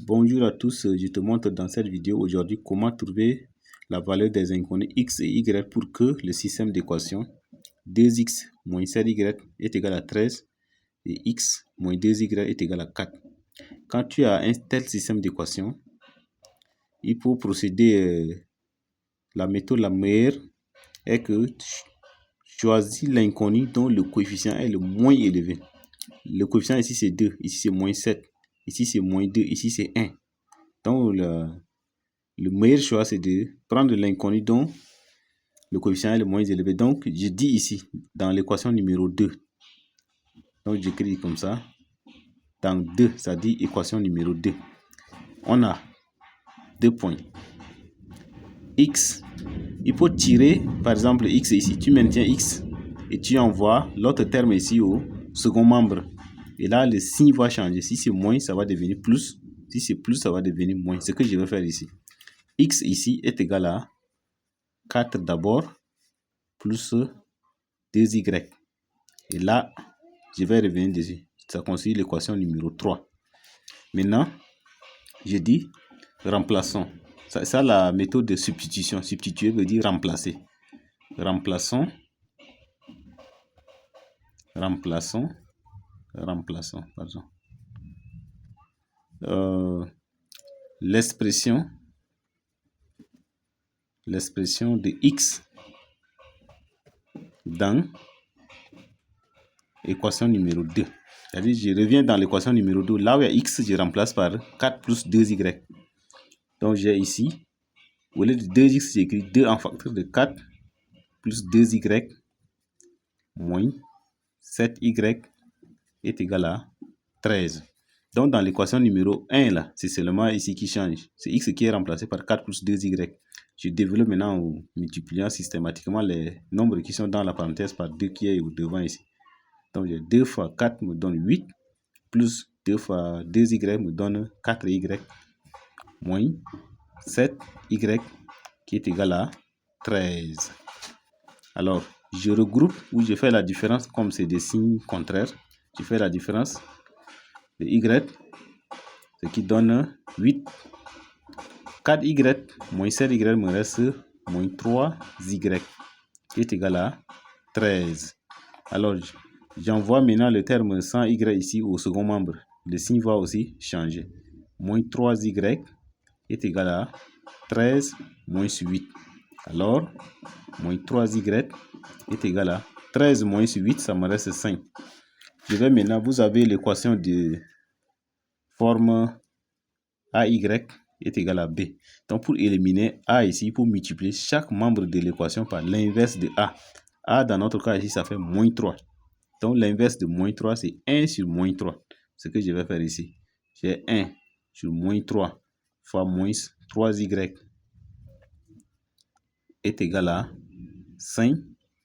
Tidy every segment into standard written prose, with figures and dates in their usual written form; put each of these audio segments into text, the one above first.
Bonjour à tous, je te montre dans cette vidéo aujourd'hui comment trouver la valeur des inconnus x et y pour que le système d'équation 2x moins 7y est égal à 13 et x moins 2y est égal à 4. Quand tu as un tel système d'équation, il faut procéder, la méthode la meilleure est que tu choisis l'inconnu dont le coefficient est le moins élevé. Le coefficient ici c'est 2, ici c'est moins 7, ici c'est moins 2, ici c'est 1. Donc le meilleur choix c'est de prendre l'inconnu dont le coefficient est le moins élevé. Donc je dis ici dans l'équation numéro 2. Donc j'écris comme ça. Dans 2, ça dit équation numéro 2. On a 2 points. X, il faut tirer par exemple x ici. Tu maintiens x et tu envoies l'autre terme ici au second membre. Et là, le signe va changer. Si c'est moins, ça va devenir plus. Si c'est plus, ça va devenir moins. Ce que je vais faire ici. X ici est égal à 4 d'abord, plus 2y. Et là, je vais revenir dessus. Ça constitue l'équation numéro 3. Maintenant, je dis remplaçons. Ça la méthode de substitution. Substituer veut dire remplacer. Remplaçons. Pardon. L'expression de x dans l'équation numéro 2. C'est-à-dire, je reviens dans l'équation numéro 2. Là où il y a x, je remplace par 4 plus 2y. Donc, j'ai ici, au lieu de 2x, j'écris 2 en facteur de 4 plus 2y moins 7y est égal à 13. Donc, dans l'équation numéro 1, là, c'est seulement ici qui change. C'est x qui est remplacé par 4 plus 2y. Je développe maintenant en multipliant systématiquement les nombres qui sont dans la parenthèse par 2 qui est au devant ici. Donc, 2 fois 4 me donne 8, plus 2 fois 2y me donne 4y, moins 7y qui est égal à 13. Alors, je regroupe ou je fais la différence comme c'est des signes contraires. Je fais la différence de y, ce qui donne 8. 4y moins 7y me reste moins 3y qui est égal à 13. Alors, j'envoie maintenant le terme sans y ici au second membre. Le signe va aussi changer. Moins 3y est égal à 13 moins 8. Alors, moins 3y est égal à 13 moins 8, ça me reste 5. Je vais maintenant, vous avez l'équation de forme AY est égal à B. Donc, pour éliminer A ici, il faut multiplier chaque membre de l'équation par l'inverse de A. A, dans notre cas ici, ça fait moins 3. Donc, l'inverse de moins 3, c'est 1 sur moins 3. Ce que je vais faire ici, j'ai 1 sur moins 3 fois moins 3y est égal à 5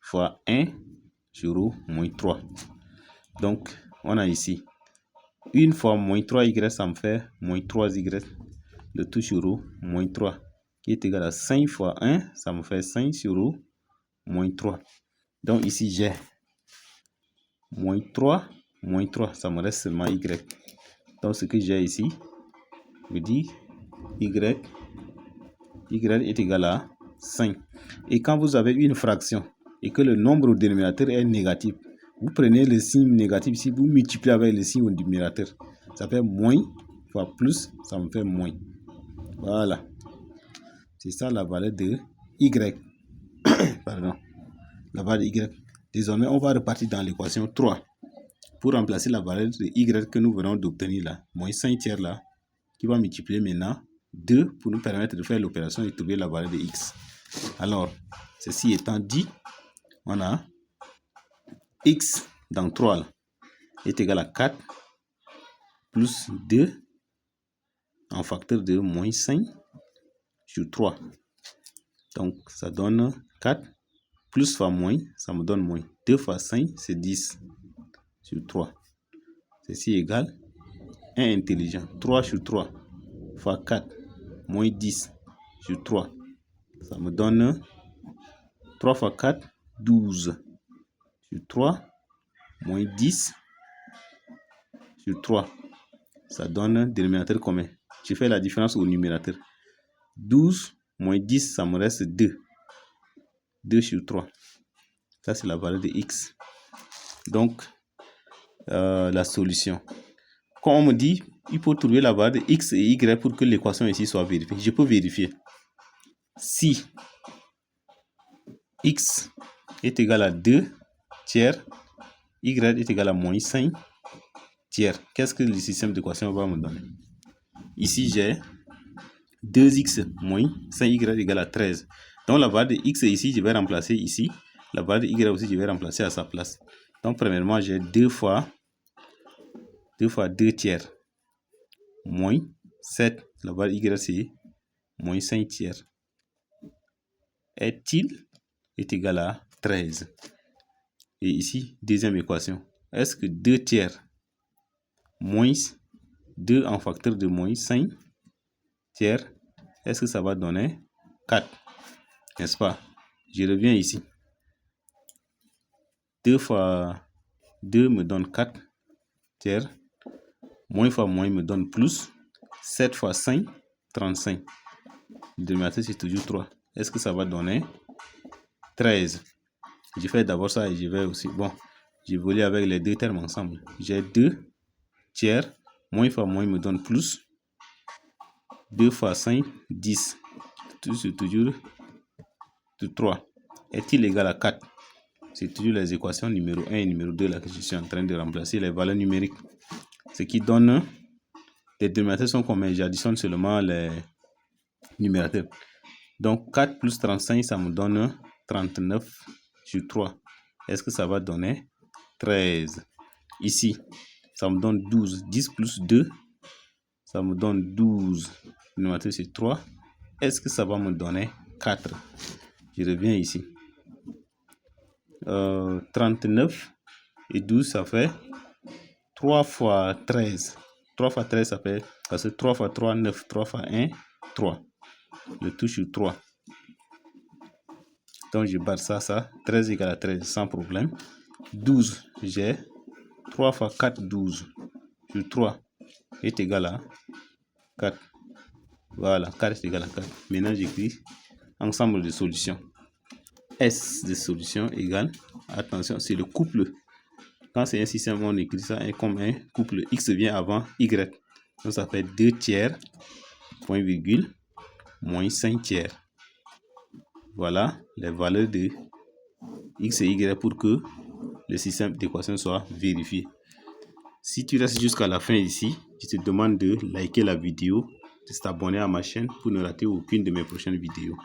fois 1 sur moins 3. Donc, on a ici 1 fois moins 3y, ça me fait moins 3y. Le tout sur moins 3 qui est égal à 5 fois 1, ça me fait 5 sur moins 3. Donc, ici, j'ai moins 3, ça me reste seulement y. Donc, ce que j'ai ici, je dis y est égal à 5. Et quand vous avez une fraction et que le nombre au dénominateur est négatif, vous prenez le signe négatif ici, vous multipliez avec le signe au numérateur. Ça fait moins fois plus, ça me fait moins. Voilà. C'est ça la valeur de y. Pardon. La valeur de y. Désormais, on va repartir dans l'équation 3 pour remplacer la valeur de y que nous venons d'obtenir là, moins 5 tiers là, qui va multiplier maintenant 2 pour nous permettre de faire l'opération et trouver la valeur de x. Alors, ceci étant dit, on a x dans 3 là, est égal à 4 plus 2 en facteur de moins 5 sur 3. Donc, ça donne 4 plus fois moins, ça me donne moins. 2 fois 5, c'est 10 sur 3. Ceci égale 1 intelligent. 3 sur 3 fois 4, moins 10 sur 3. Ça me donne 3 fois 4, 12 sur 3, moins 10 sur 3. Ça donne dénominateur commun. je fais la différence au numérateur. 12 moins 10, ça me reste 2. 2 sur 3. Ça, c'est la valeur de x. Donc, la solution. Quand on me dit, il faut trouver la valeur de x et y pour que l'équation ici soit vérifiée. Je peux vérifier. Si x est égal à 2 tiers, y est égal à moins 5 tiers, qu'est-ce que le système d'équation va me donner? Ici, j'ai 2x moins 5y égale à 13. Donc, la valeur de x ici, je vais remplacer ici. La valeur de y aussi, je vais remplacer à sa place. Donc, premièrement, j'ai 2 fois 2 tiers moins 7. La valeur y, c'est moins 5 tiers. Est-il est égal à 13. Et ici, deuxième équation. Est-ce que 2 tiers moins 2 en facteur de moins 5 tiers, est-ce que ça va donner 4? N'est-ce pas? Je reviens ici. 2 fois 2 me donne 4 tiers. Moins fois moins me donne plus. 7 fois 5, 35. Le dénominateur, c'est toujours 3. Est-ce que ça va donner 13? Je fais d'abord ça et je vais aussi. Bon, je voulais avec les deux termes ensemble. J'ai 2 tiers. Moins fois moins me donne plus. 2 fois 5, 10. C'est toujours 3. Est-il égal à 4? C'est toujours les équations numéro 1 et numéro 2 là que je suis en train de remplacer les valeurs numériques. Ce qui donne, les dénominateurs sont combien? J'additionne seulement les numérateurs. Donc 4 plus 35, ça me donne 39 sur 3. Est-ce que ça va donner 13? Ici, ça me donne 12. 10 plus 2, ça me donne 12. Le numérateur, c'est 3. Est-ce que ça va me donner 4? Je reviens ici. 39 et 12, ça fait 3 fois 13. 3 fois 13, ça fait, parce que 3 fois 3, 9. 3 fois 1, 3. Le tout sur 3. Donc, je barre ça. 13 égale à 13, sans problème. 12, j'ai 3 fois 4, 12. Sur 3 est égal à 4. Voilà, 4 est égal à 4. Maintenant, j'écris ensemble de solutions. S de solution égale, attention, c'est le couple. Quand c'est un système, on écrit ça comme un couple. X vient avant Y. Donc, ça fait 2 tiers, point virgule, moins 5 tiers. Voilà les valeurs de X et Y pour que le système d'équation soit vérifié. Si tu restes jusqu'à la fin ici, je te demande de liker la vidéo, de t'abonner à ma chaîne pour ne rater aucune de mes prochaines vidéos.